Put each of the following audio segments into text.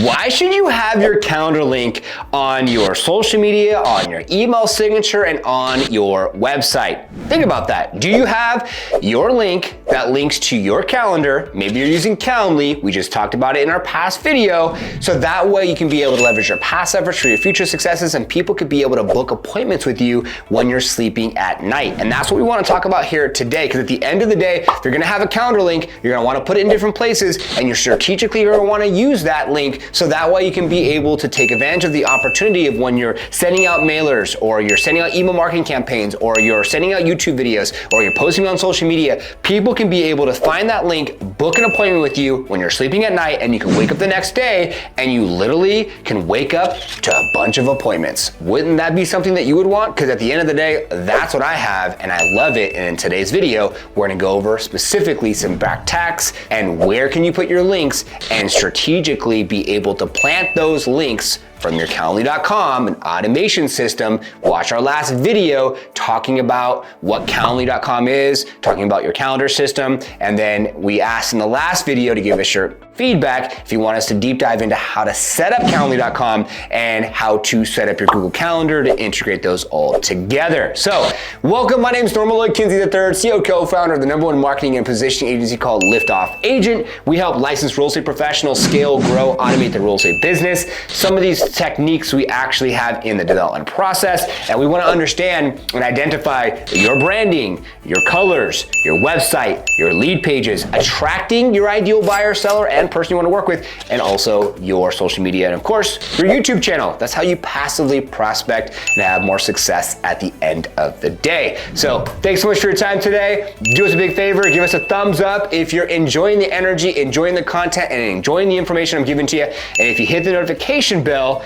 Why should you have your calendar link on your social media, on your email signature, and on your website? Think about that. Do you have your link that links to your calendar? Maybe you're using Calendly. We just talked about it in our past video. So that way you can be able to leverage your past efforts for your future successes, and people could be able to book appointments with you when you're sleeping at night. And that's what we want to talk about here today, because at the end of the day, if you're going to have a calendar link, you're going to want to put it in different places, and you're strategically going to want to use that link so that way you can be able to take advantage of the opportunity of when you're sending out mailers, or you're sending out email marketing campaigns, or you're sending out YouTube videos, or you're posting on social media. People can be able to find that link, book an appointment with you when you're sleeping at night, and you can wake up the next day and you literally can wake up to a bunch of appointments. Wouldn't that be something that you would want? Because at the end of the day, that's what I have and I love it. And in today's video, we're gonna go over specifically some back tax and where can you put your links and strategically be able to plant those links from your Calendly.com, an automation system. Watch our last video talking about what Calendly.com is, talking about your calendar system. And then we asked in the last video to give us your feedback if you want us to deep dive into how to set up Calendly.com and how to set up your Google Calendar to integrate those all together. So welcome, my name is Norman Lloyd Kinsey III, CEO co-founder of the #1 marketing and positioning agency called Liftoff Agent. We help licensed real estate professionals scale, grow, automate their real estate business. Some of these techniques we actually have in the development process, and we want to understand and identify your branding, your colors, your website, your lead pages, attracting your ideal buyer, seller, and person you want to work with, and also your social media, and of course, your YouTube channel. That's how you passively prospect and have more success at the end of the day. So thanks so much for your time today. Do us a big favor, give us a thumbs up if you're enjoying the energy, enjoying the content, and enjoying the information I'm giving to you. And if you hit the notification bell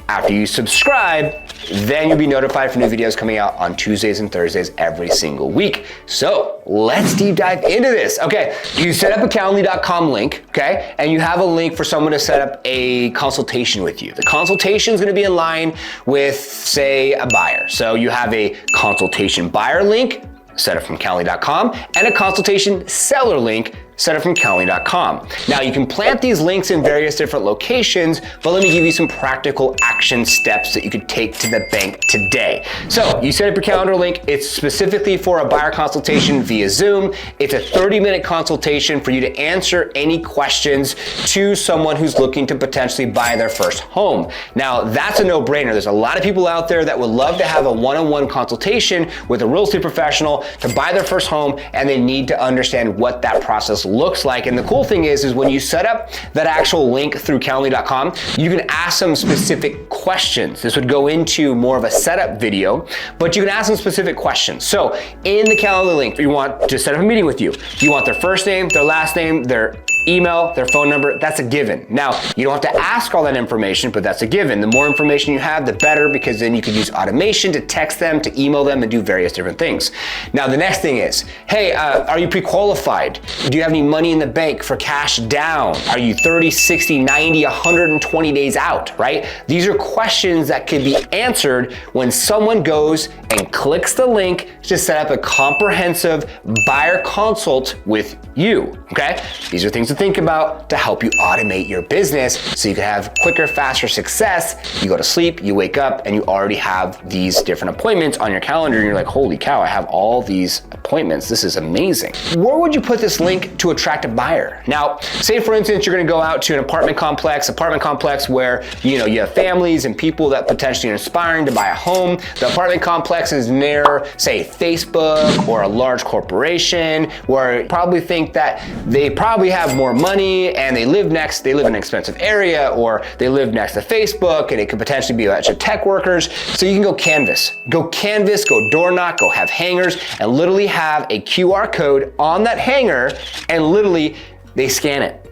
after you subscribe, then you'll be notified for new videos coming out on Tuesdays and Thursdays every single week. So let's deep dive into this. Okay, you set up a Calendly.com link, okay? And you have a link for someone to set up a consultation with you. The consultation is gonna be in line with, say, a buyer. So you have a consultation buyer link, set up from Calendly.com, and a consultation seller link, set up from Calendly.com. Now you can plant these links in various different locations, but let me give you some practical action steps that you could take to the bank today. So you set up your calendar link. It's specifically for a buyer consultation via Zoom. It's a 30-minute consultation for you to answer any questions to someone who's looking to potentially buy their first home. Now that's a no-brainer. There's a lot of people out there that would love to have a one-on-one consultation with a real estate professional to buy their first home, and they need to understand what that process looks like. And the cool thing is when you set up that actual link through Calendly.com, you can ask some specific questions. This would go into more of a setup video, but you can ask some specific questions. So in the Calendly link, you want to set up a meeting with you. You want their first name, their last name, their email, their phone number. That's a given. Now, you don't have to ask all that information, but that's a given. The more information you have, the better, because then you can use automation to text them, to email them, and do various different things. Now, the next thing is, hey, are you pre-qualified? Do you have any money in the bank for cash down? Are you 30, 60, 90, 120 days out, right? These are questions that can be answered when someone goes and clicks the link to set up a comprehensive buyer consult with you, okay? These are things to think about to help you automate your business so you can have quicker, faster success. You go to sleep, you wake up, and you already have these different appointments on your calendar, and you're like, holy cow, I have all these appointments. This is amazing. Where would you put this link to attract a buyer? Now, say for instance, you're gonna go out to an apartment complex where you have families and people that potentially are aspiring to buy a home. The apartment complex is near, say, Facebook or a large corporation, where you probably think that they probably have more money and they live in an expensive area, or they live next to Facebook, and it could potentially be a bunch of tech workers. So you can go canvas, go door knock, go have hangers, and literally have a QR code on that hanger, and literally they scan it.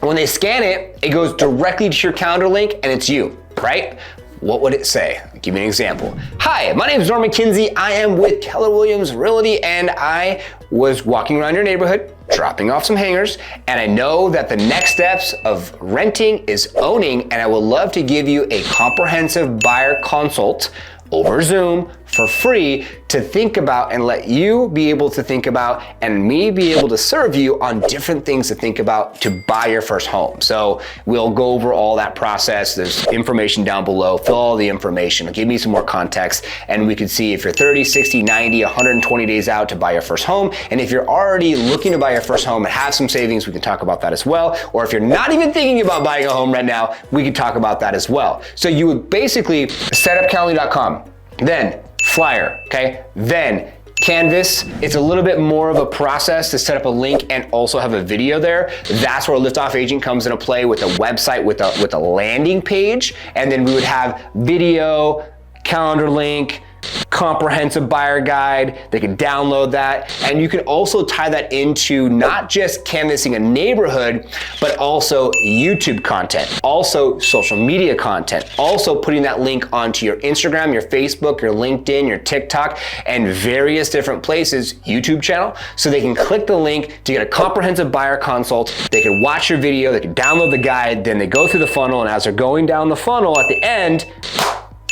When they scan it, it goes directly to your calendar link, and it's you, right? What would it say? I'll give you an example. Hi, my name is Norman Kinsey. I am with Keller Williams Realty, and I was walking around your neighborhood, dropping off some hangers, and I know that the next steps of renting is owning, and I would love to give you a comprehensive buyer consult over Zoom for free to think about and let you be able to think about and me be able to serve you on different things to think about to buy your first home. So we'll go over all that process. There's information down below. Fill all the information. Give me some more context and we can see if you're 30, 60, 90, 120 days out to buy your first home. And if you're already looking to buy your first home and have some savings, we can talk about that as well. Or if you're not even thinking about buying a home right now, we can talk about that as well. So you would basically set up Calendly.com, then Flyer, okay? Then Canvas. It's a little bit more of a process to set up a link and also have a video there. That's where Liftoff Agent comes into play with a website, with a landing page. And then we would have video, calendar link, comprehensive buyer guide. They can download that. And you can also tie that into not just canvassing a neighborhood, but also YouTube content, also social media content, also putting that link onto your Instagram, your Facebook, your LinkedIn, your TikTok, and various different places, YouTube channel. So they can click the link to get a comprehensive buyer consult. They can watch your video, they can download the guide, then they go through the funnel. And as they're going down the funnel at the end,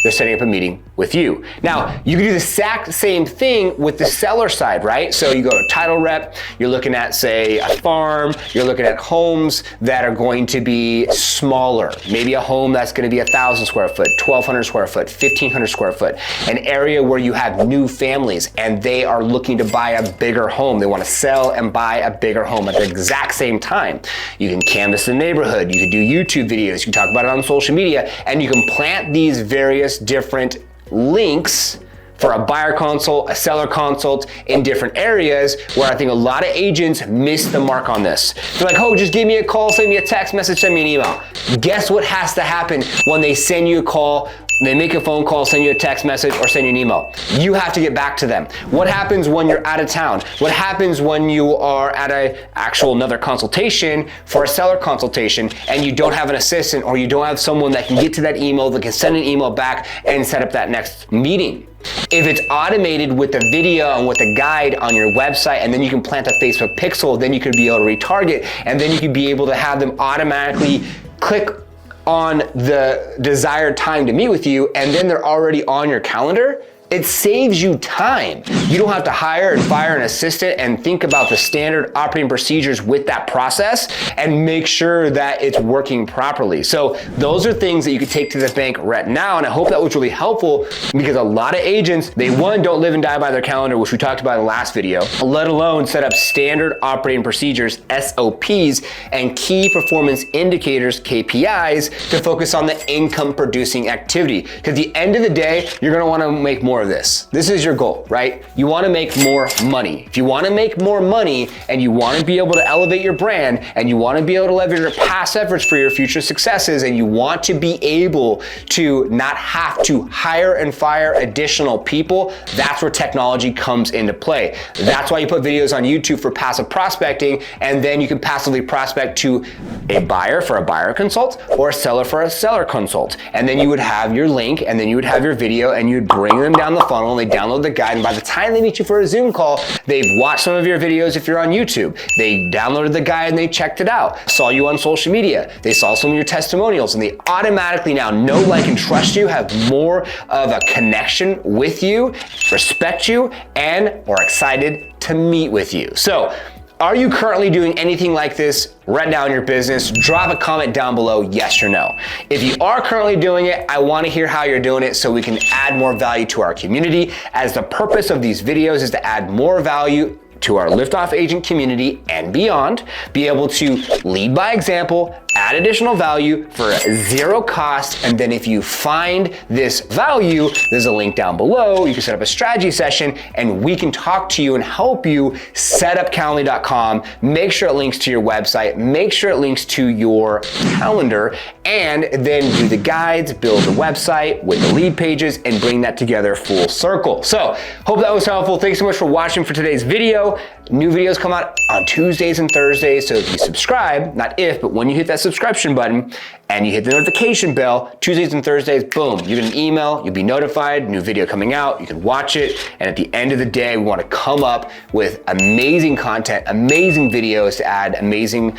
they're setting up a meeting with you. Now, you can do the exact same thing with the seller side, right? So you go to title rep, you're looking at, say, a farm, you're looking at homes that are going to be smaller. Maybe a home that's gonna be 1,000 square foot, 1,200 square foot, 1,500 square foot, an area where you have new families and they are looking to buy a bigger home. They wanna sell and buy a bigger home at the exact same time. You can canvass the neighborhood, you can do YouTube videos, you can talk about it on social media, and you can plant these various different links for a buyer consult, a seller consult in different areas where I think a lot of agents miss the mark on this. They're like, oh, just give me a call, send me a text message, send me an email. Guess what has to happen when they send you a call, they make a phone call, send you a text message, or send you an email? You have to get back to them. What happens when you're out of town? What happens when you are at another consultation for a seller consultation and you don't have an assistant or you don't have someone that can get to that email, that can send an email back and set up that next meeting? If it's automated with a video and with a guide on your website, and then you can plant a Facebook pixel, then you could be able to retarget, and then you could be able to have them automatically click on the desired time to meet with you, and then they're already on your calendar. It saves you time. You don't have to hire and fire an assistant and think about the standard operating procedures with that process and make sure that it's working properly. So those are things that you could take to the bank right now. And I hope that was really helpful because a lot of agents, they don't live and die by their calendar, which we talked about in the last video, let alone set up standard operating procedures, SOPs, and key performance indicators, KPIs, to focus on the income producing activity. Because at the end of the day, you're gonna wanna make more of this. This is your goal, right? You wanna make more money. If you wanna make more money and you wanna be able to elevate your brand and you wanna be able to leverage your past efforts for your future successes and you want to be able to not have to hire and fire additional people, that's where technology comes into play. That's why you put videos on YouTube for passive prospecting, and then you can passively prospect to a buyer for a buyer consult or a seller for a seller consult. And then you would have your link and then you would have your video and you'd bring them down the funnel and they download the guide, and by the time they meet you for a Zoom call, they've watched some of your videos if you're on YouTube. They downloaded the guide and they checked it out, saw you on social media, they saw some of your testimonials, and they automatically now know, like, and trust you, have more of a connection with you, respect you, and are excited to meet with you. So, are you currently doing anything like this right now in your business? Drop a comment down below, yes or no. If you are currently doing it, I want to hear how you're doing it so we can add more value to our community, as the purpose of these videos is to add more value to our Liftoff agent community and beyond, be able to lead by example, add additional value for zero cost, and then if you find this value, there's a link down below. You can set up a strategy session and we can talk to you and help you set up Calendly.com, make sure it links to your website, make sure it links to your calendar, and then do the guides, build the website with the lead pages, and bring that together full circle. So, hope that was helpful. Thanks so much for watching for today's video. New videos come out on Tuesdays and Thursdays, so if you subscribe, not if, but when you hit that subscription button and you hit the notification bell, Tuesdays and Thursdays, boom, you get an email, you'll be notified, new video coming out, you can watch it, and at the end of the day, we wanna come up with amazing content, amazing videos to add amazing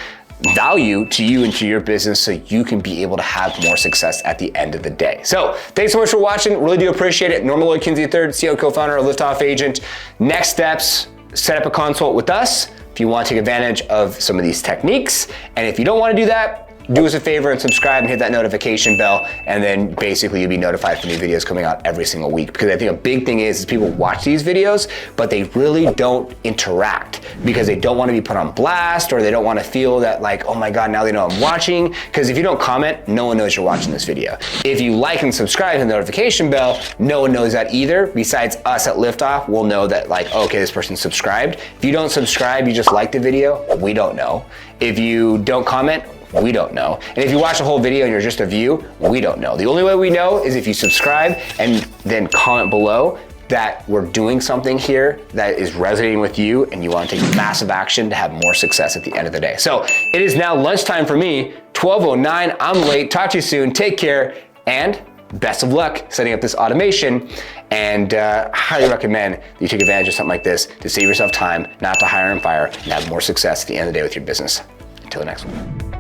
value to you and to your business so you can be able to have more success at the end of the day. So thanks so much for watching. Really do appreciate it. Norman Lloyd Kinsey III, CEO, co-founder of Liftoff Agent. Next steps, set up a consult with us if you want to take advantage of some of these techniques. And if you don't want to do that, do us a favor and subscribe and hit that notification bell, and then basically you'll be notified for new videos coming out every single week. Because I think a big thing is people watch these videos, but they really don't interact because they don't want to be put on blast, or they don't want to feel that like, oh my God, now they know I'm watching. Because if you don't comment, no one knows you're watching this video. If you like and subscribe to the notification bell, no one knows that either. Besides us at Liftoff, we'll know that like, okay, this person's subscribed. If you don't subscribe, you just like the video, we don't know. If you don't comment, we don't know. And if you watch the whole video and you're just a view, we don't know. The only way we know is if you subscribe and then comment below that we're doing something here that is resonating with you and you want to take massive action to have more success at the end of the day. So it is now lunchtime for me, 12:09, I'm late. Talk to you soon, take care, and best of luck setting up this automation. And I highly recommend that you take advantage of something like this to save yourself time, not to hire and fire, and have more success at the end of the day with your business. Until the next one.